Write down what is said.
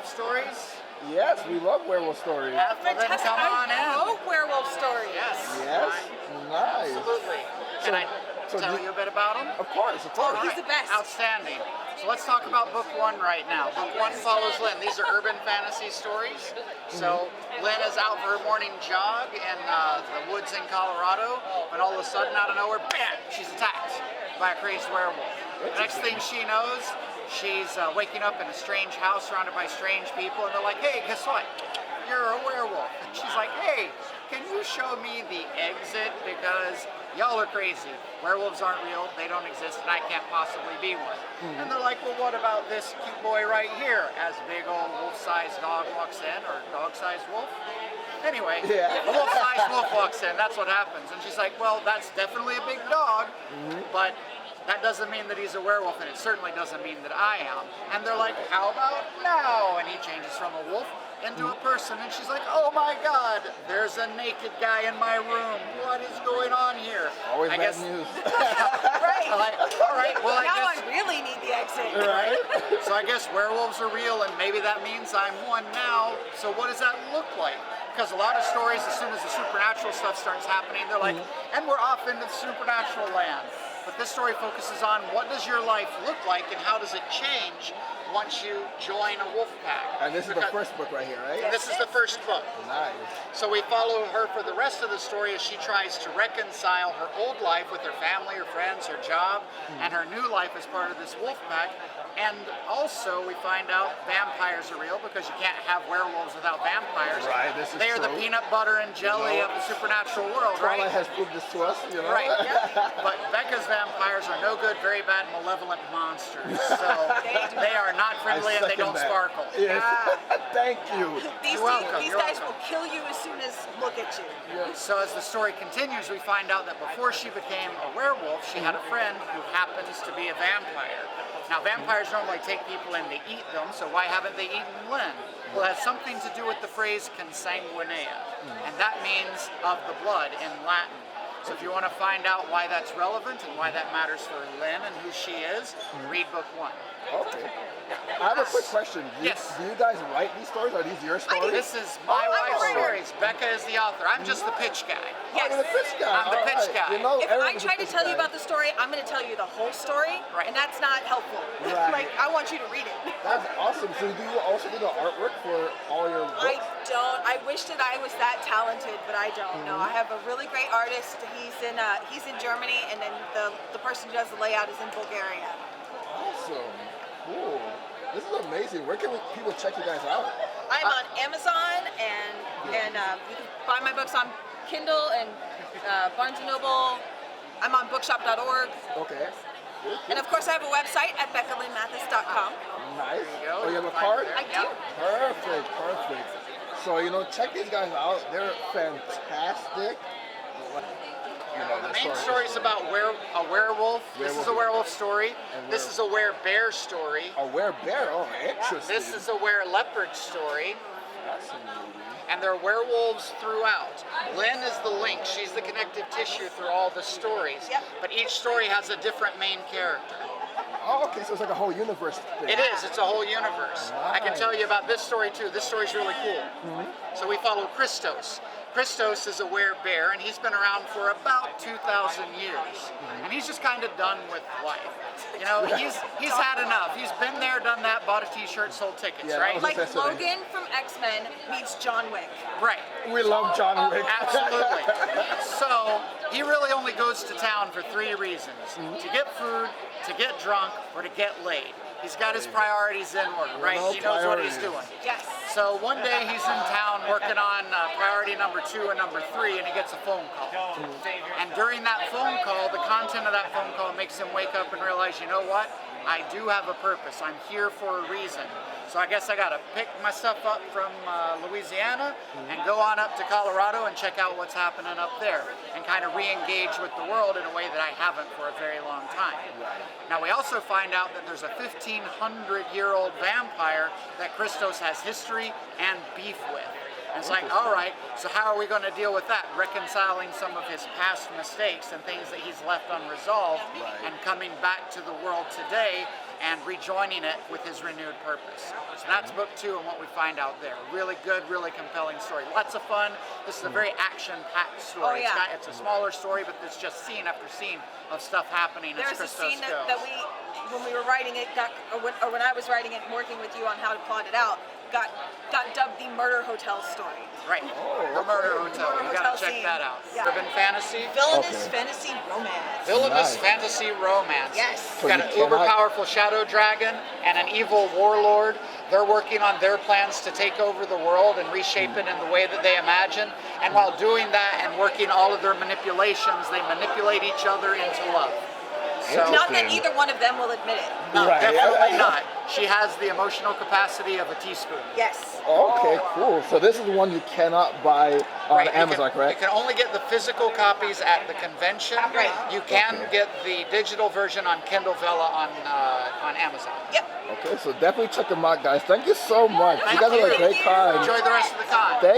stories? Yes, we love werewolf stories. Well, then come on in. I wrote werewolf stories. Yes. Yes, nice. Absolutely. Can I tell you a bit about him? Of course, of course. He's the best. Outstanding. So let's talk about book one right now. Book one follows Lynn. These are urban fantasy stories. So Lynn is out for her morning jog in the woods in Colorado, and all of a sudden, out of nowhere, bam, she's attacked by a crazed werewolf. The next thing she knows, she's waking up in a strange house surrounded by strange people, and they're like, hey, guess what? You're a werewolf. And she's like, hey, can you show me the exit? Because y'all are crazy. Werewolves aren't real, they don't exist, and I can't possibly be one. And they're like, well, what about this cute boy right here? As a big old wolf-sized dog walks in, or dog-sized wolf? Anyway, a wolf-sized wolf walks in, that's what happens. And she's like, well, that's definitely a big dog, but that doesn't mean that he's a werewolf, and it certainly doesn't mean that I am. And they're like, how about now? And he changes from a wolf into a person, and she's like, oh my God, there's a naked guy in my room. What is going on here? Always I bad guess, news. Right. all right, well, I Now guess. I really need the exit. Right? So I guess werewolves are real, and maybe that means I'm one now. So what does that look like? Because a lot of stories, as soon as the supernatural stuff starts happening, they're like, and we're off into the supernatural land. But this story focuses on what does your life look like and how does it change once you join a wolf pack. And this is the first book right here, right? This is the first book. Nice. So we follow her for the rest of the story as she tries to reconcile her old life with her family, her friends, her job, and her new life as part of this wolf pack. And also we find out vampires are real because you can't have werewolves without vampires. Right, this is They are the true. peanut butter and jelly of the supernatural world, right? Twilight has proved this to us, you know? Right. But Becca's vampires are no good, very bad, malevolent monsters. So they are not friendly and they don't sparkle. Yes. Thank you. These, You're welcome, these you're guys welcome. will kill you as soon as look at you. So as the story continues, we find out that before she became a werewolf, she had a friend who happens to be a vampire. Now vampires normally take people and they eat them, so why haven't they eaten Lynn? Well, it has something to do with the phrase consanguinea, and that means of the blood in Latin. So if you want to find out why that's relevant and why that matters for Lynn and who she is, read book one. Okay. I have a quick question. Yes. Do you guys write these stories? Are these your stories? This is my I'm a wife's writer. stories. Becca is the author. I'm just the pitch guy. Yes. I'm the pitch guy. I'm the All pitch guy. You know, If I everyone's a try to pitch tell you guy. about the story, I'm going to tell you the whole story, Right. and that's not helpful. Right. Like, I want you to read it. That's awesome. So do you also do the artwork for all your I books? don't. I wish that I was that talented, but I don't know. I have a really great artist. He's in Germany, and then the person who does the layout is in Bulgaria. Awesome. Cool. This is amazing. Where can people check you guys out? I'm on Amazon, and you can buy my books on Kindle and Barnes & Noble. I'm on bookshop.org. Okay. Good, And of course, I have a website at beccalynmathis.com. Nice. go. Oh, you have a card? I do. Perfect, perfect. So, check these guys out. They're fantastic. The main story is about a werewolf. This is a werewolf story. This is a were-bear story. A werebear. Oh, interesting. This is a were-leopard story. Fascinating. And there are werewolves throughout. Lynn is the link. She's the connective tissue through all the stories. Yep. But each story has a different main character. Oh, okay. So it's like a whole universe thing. It is. It's a whole universe. I can tell you about this story too. This story's really cool. So we follow Christos. Christos is a were-bear, and he's been around for about 2,000 years. And he's just kind of done with life. He's had enough. He's been there, done that, bought a t-shirt, sold tickets, Yeah, right? that was Like That's what Logan from X-Men meets John Wick. Right. We love John Wick. Absolutely. So he really only goes to town for 3 reasons: to get food, to get drunk, or to get laid. He's got his priorities in order, right? No He knows what he's priorities. doing. Yes. So one day he's in town working on priority number 2 and number 3, and he gets a phone call. And during that phone call, the content of that phone call makes him wake up and realize, you know what? I do have a purpose. I'm here for a reason. So I guess I gotta pick my stuff up from Louisiana and go on up to Colorado and check out what's happening up there and kind of re-engage with the world in a way that I haven't for a very long time. Now we also find out that there's a 1,500-year-old vampire that Christos has history and beef with. And it's like, all right, so how are we going to deal with that? Reconciling some of his past mistakes and things that he's left unresolved, and coming back to the world today and rejoining it with his renewed purpose. So that's book 2 and what we find out there. Really good, really compelling story. Lots of fun. This is a very action-packed story. Oh, yeah. It's a smaller story, but there's just scene after scene of stuff happening as There's a Christos scene goes. that we, when we were writing it, or when I was writing it and working with you on how to plot it out, got dubbed the Murder Hotel story. Right. The Murder Hotel. You gotta Hotel check scene. that out. Yeah. Urban fantasy. Villainous fantasy romance. Villainous Nice. fantasy romance. Yes. We've got an you uber cannot- powerful shadow dragon and an evil warlord. They're working on their plans to take over the world and reshape it in the way that they imagine. And while doing that and working all of their manipulations, they manipulate each other into love. So, Not that either one of them will admit it. no, Right. definitely not. She has the emotional capacity of a teaspoon. Yes. Okay, cool. So this is the one you cannot buy on Right, Amazon, you correct? can only get the physical copies at the convention. Right. You can Okay. get the digital version on Kindle Vella on Amazon. Yep. Okay, so definitely check them out, guys. Thank you so much. Thank you guys are a you. great con. Enjoy the rest of the con. Thank